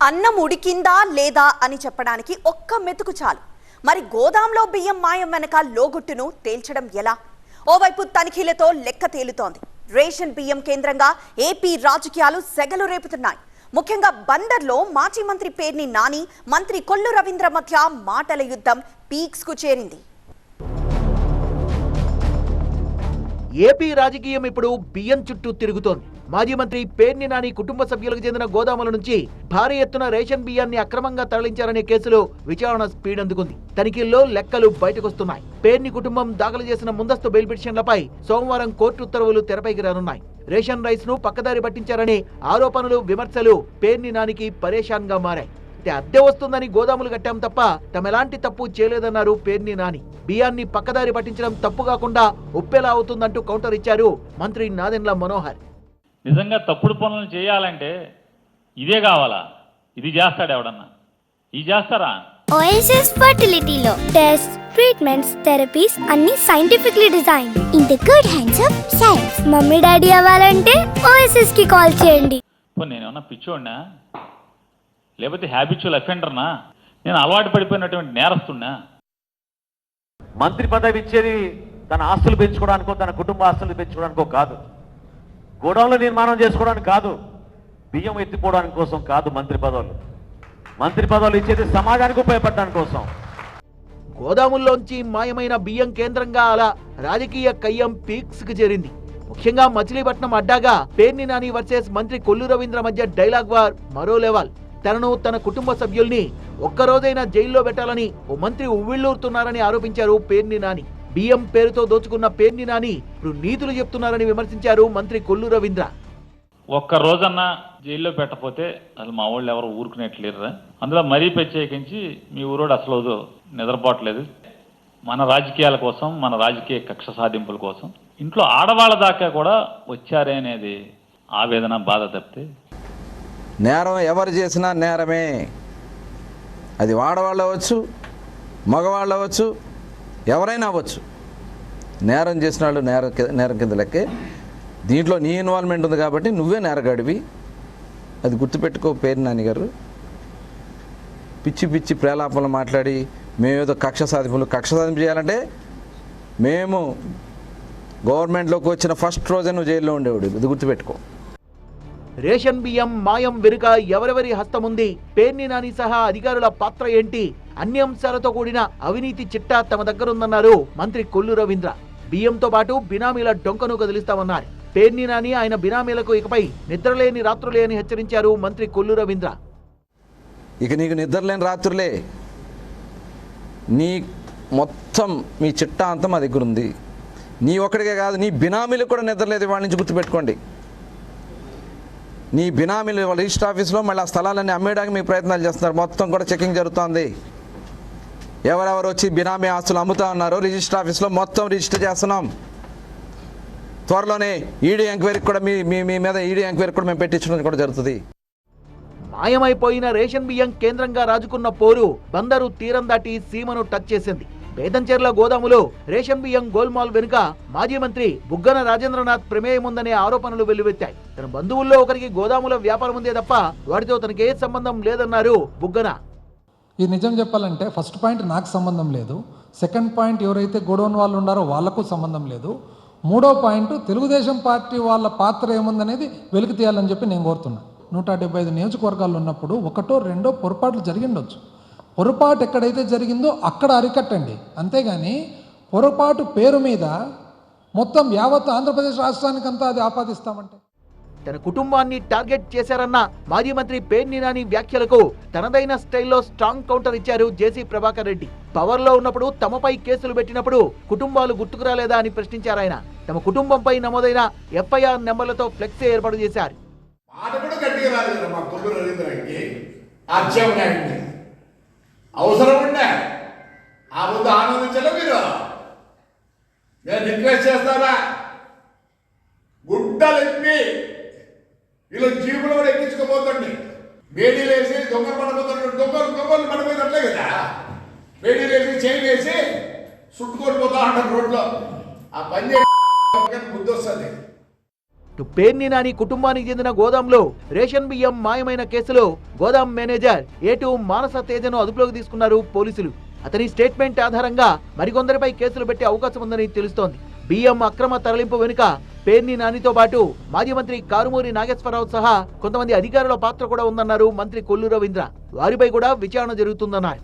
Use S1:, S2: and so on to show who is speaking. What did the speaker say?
S1: అన్నం ఉడికిందా లేదా అని చెప్పడానికి ఒక్క మెతుకు చాలు. మరి గోదాంలో బియ్యం మాయం వెనక లోగుట్టును తేల్చడం ఎలా? ఓవైపు తనిఖీలతో లెక్క తేలుతోంది. రేషన్ బియ్యం కేంద్రంగా ఏపీ రాజకీయాలు సెగలు రేపుతున్నాయి. ముఖ్యంగా బందర్లో మాజీ మంత్రి పేర్ని నాని, మంత్రి కొల్లు రవీంద్ర మధ్య మాటల యుద్ధం పీక్స్ కు చేరింది.
S2: ఏపీ రాజకీయం ఇప్పుడు బియ్యం చుట్టూ తిరుగుతోంది. మాజీ మంత్రి పేర్ని నాని కుటుంబ సభ్యులకు చెందిన గోదాముల నుంచి భారీ ఎత్తున రేషన్ బియ్యాన్ని అక్రమంగా తరలించారనే కేసులో విచారణ స్పీడ్ అందుకుంది. తనిఖీల్లో లెక్కలు బయటకొస్తున్నాయి. పేర్ని కుటుంబం దాఖలు చేసిన ముందస్తు బెయిల్ పిటిషన్లపై సోమవారం కోర్టు ఉత్తర్వులు తెరపైకి రానున్నాయి. రేషన్ రైస్ ను పక్కదారి పట్టించారనే ఆరోపణలు, విమర్శలు పేర్ని నానికి పరేషాన్ గా మారాయి. అద్దె వస్తుందని గోదాములు కట్టాం తప్ప తమెలాంటి తప్పు చేయలేదన్నారు పేర్ని నాని. బియ్యాన్ని పక్కదారి పట్టించడం తప్పు కాకుండా ఉప్పెలా అవుతుందంటూ కౌంటర్ ఇచ్చారు మంత్రి నాదెండ్ల మనోహర్.
S3: నిజంగా తప్పుడు పనులు చేయాలంటే ఇదే కావాలా? ఇది చేస్తాడు ఎవడన్నా? ఇది చేస్తారా?
S4: ఓఎస్ఎస్ ఫర్టిలిటీలో టెస్ట్, ట్రీట్మెంట్స్, థెరపీస్ అన్ని scientifically design in the good hands of science. Mummy daddy అవ్వాలంటే ఓఎస్ఎస్ కి కాల్ చేయండి.
S3: నేనేమన్నా పిచ్చోడినా, లేకపోతే హ్యాబిచువల్ అఫెండర్నా? నేను అలవాటు పడిపోయినటువంటి నేరస్తున్నా?
S5: మంత్రి పదవి ఇచ్చేది తన ఆస్తులు పెంచుకోవడానికో, తన కుటుంబ ఆస్తులు పెంచుకోవడానికో కాదు, గోడౌన్లు నిర్మాణం చేసుకోవడానికి కాదు, బియ్యం ఎత్తిపోవడానికి కోసం కాదు. మంత్రి పదవులు ఇచ్చేది సమాజానికి ఉపయోగపడడానికి కోసం.
S2: గోదాముల్లోంచి మాయమైన బియ్యం కేంద్రంగా అలా రాజకీయ కయ్యం పీక్స్ కు చేరింది. ముఖ్యంగా మచిలీపట్నం అడ్డాగా పేర్ని నాని వర్సెస్ మంత్రి కొల్లు రవీంద్ర మధ్య డైలాగ్ వార్ మరో లెవెల్. తనను, తన కుటుంబ సభ్యుల్ని ఒక్కరోజైనా జైల్లో పెట్టాలని ఓ మంత్రి ఉవ్విళ్లూరుతున్నారని ఆరోపించారు పేర్ని నాని. బియ్యం పేరుతో దోచుకున్న పేర్ని నాని ఇప్పుడు నీతులు చెప్తున్నారని విమర్శించారు మంత్రి కొల్లు రవీంద్ర.
S3: ఒక్క రోజన్నా జైల్లో పెట్టకపోతే అసలు మా వాళ్ళు ఎవరు ఊరుకునేట్లేరురా. అందులో మరీ ప్రత్యేకించి మీ ఊరోడు అసలు నిద్రపోవట్లేదు. మన రాజకీయాల కోసం, మన రాజకీయ కక్ష సాధింపుల కోసం ఇంట్లో ఆడవాళ్ళ దాకా కూడా వచ్చారే అనేది ఆవేదన, బాధ తప్పితే
S6: నేరం ఎవరు చేసినా నేరమే. అది ఆడవాళ్ళు అవ్వచ్చు, మగవాళ్ళు అవ్వచ్చు, ఎవరైనా అవ్వచ్చు. నేరం చేసిన వాళ్ళు నేరం కింద లెక్కే. దీంట్లో నీ ఇన్వాల్వ్మెంట్ ఉంది కాబట్టి నువ్వే నేరగాడివి. అది గుర్తుపెట్టుకో పేర్ని నాని గారు. పిచ్చి పిచ్చి ప్రేలాపనలు మాట్లాడి మేమేదో కక్ష సాధింపు చేయాలంటే మేము గవర్నమెంట్లోకి వచ్చిన ఫస్ట్ రోజే నువ్వు జైల్లో ఉండేవాడు. ఇది గుర్తుపెట్టుకో.
S2: రేషన్ బియ్యం మాయం వెనుక ఎవరెవరి హస్తముంది, పేర్ని నాని సహా అధికారుల పాత్ర ఏంటి, అన్ని అంశాలతో కూడిన అవినీతి చిట్టా తమ దగ్గరుందన్నారు మంత్రి కొల్లు రవీంద్ర. బియ్యంతో పాటు బినామీల డొంకను కదిలిస్తామన్నారు పేర్ని నాని. ఆయన బినామీలకు ఇకపై నిద్రలేని రాత్రులే అని హెచ్చరించారు మంత్రి కొల్లు రవీంద్ర.
S6: ఇక నీకు నిద్రలేని రాత్రులే. నీ మొత్తం మీ చిట్టా అంతా మా దగ్గర ఉంది. నీ ఒక్కడికే కాదు, నీ బినామీలకు కూడా నిద్రలేదు. వాళ్ళ నుంచి గుర్తుపెట్టుకోండి. నీ బినామీలు వాళ్ళ రిజిస్టర్ ఆఫీస్లో మళ్ళీ ఆ స్థలాలన్నీ అమ్మేయడానికి మీ ప్రయత్నాలు చేస్తున్నారు. మొత్తం కూడా చెకింగ్ జరుగుతోంది. ఎవరెవరు వచ్చి బినామీ ఆస్తులు అమ్ముతా ఉన్నారో రిజిస్టర్ ఆఫీస్లో మొత్తం రిజిస్టర్ చేస్తున్నాం. త్వరలోనే ఈడీ ఎంక్వైరీకి కూడా మీ మీద ఈడీ ఎంక్వైరీ కూడా మేము పెట్టించడం కూడా జరుగుతుంది.
S2: మాయమైపోయిన రేషన్ బియ్యం కేంద్రంగా రాజుకున్న పోరు బందరు తీరం దాటి సీమను టచ్ చేసింది. బేతంచెర్ల గోదాములో రేషన్ బియ్యం గోల్మాల్ వెనుక మాజీ మంత్రి బుగ్గన రాజేంద్రనాథ్ ప్రమేయం ఉందనే ఆరోపణలు వెల్లువెత్తాయి. తన బంధువుల్లో ఒకరికి గోదాముల వ్యాపారం ఉందే తప్ప వాటితో తనకే సంబంధం లేదన్నారు బుగ్గన.
S7: ఇది నిజం చెప్పాలంటే ఫస్ట్ పాయింట్ నాకు సంబంధం లేదు. సెకండ్ పాయింట్ ఎవరైతే గోడౌన్ వాళ్ళు ఉన్నారో వాళ్లకు సంబంధం లేదు. మూడో పాయింట్ తెలుగుదేశం పార్టీ వాళ్ళ పాత్ర ఏముందనేది వెలికి తీయాలని చెప్పి నేను కోరుతున్నా. 175 నియోజకవర్గాలు ఉన్నప్పుడు ఒకటో రెండో పొరపాట్లు జరిగిండొచ్చు. పొరపాటు ఎక్కడైతే జరిగిందో అక్కడ అరికట్టండి. అంతేగాని పొరపాటు పేరు మీద మొత్తం యావత్ ఆంధ్రప్రదేశ్ రాష్ట్రానికంతా అది ఆపాదిస్తామంటే.
S2: తన కుటుంబాన్ని టార్గెట్ చేశారన్న మాజీ మంత్రి పేర్ని నాని వ్యాఖ్యలకు తనదైన స్టైల్లో స్ట్రాంగ్ కౌంటర్ ఇచ్చారు జేసీ ప్రభాకర్ రెడ్డి. పవర్ లో ఉన్నప్పుడు తమపై కేసులు పెట్టినప్పుడు కుటుంబాలు గుర్తుకు రాలేదా అని ప్రశ్నించారాయన. తమ కుటుంబంపై నమోదైన ఎఫ్ఐఆర్ నెంబర్లతో ఫ్లెక్సీ ఏర్పాటు చేశారు.
S8: అవసరం ఉండే ఆ ముందు ఆనందించలే మీరు. నేను రిక్వెస్ట్ చేస్తారా, గుడ్డలు ఎక్కి వీళ్ళు జీపులు కూడా ఎక్కించుకోపోతుండే, వేడీలు వేసి దొంగలు పడిపోతుండే, దొంగలు పడిపోయినట్లే కదా. వేడీలు వేసి చైన్ వేసి చుట్టుకొని పోతా అంటారు రోడ్లో. ఆ పని చేయ బుద్ధి వస్తుంది.
S2: ఇటు పేర్ని నాని కుటుంబానికి చెందిన గోదాంలో రేషన్ బియ్యం మాయమైన కేసులో గోదాం మేనేజర్ ఏటు మానస తేజను అదుపులోకి తీసుకున్నారు పోలీసులు. అతని స్టేట్మెంట్ ఆధారంగా మరికొందరిపై కేసులు పెట్టే అవకాశం ఉందని తెలుస్తోంది. బియ్యం అక్రమ తరలింపు వెనుక పేర్ని నానితో పాటు మాజీ మంత్రి కారుమూరి నాగేశ్వరరావు సహా కొంతమంది అధికారుల పాత్ర కూడా ఉందన్నారు మంత్రి కొల్లు రవీంద్ర. వారిపై కూడా విచారణ జరుగుతుందన్నారు.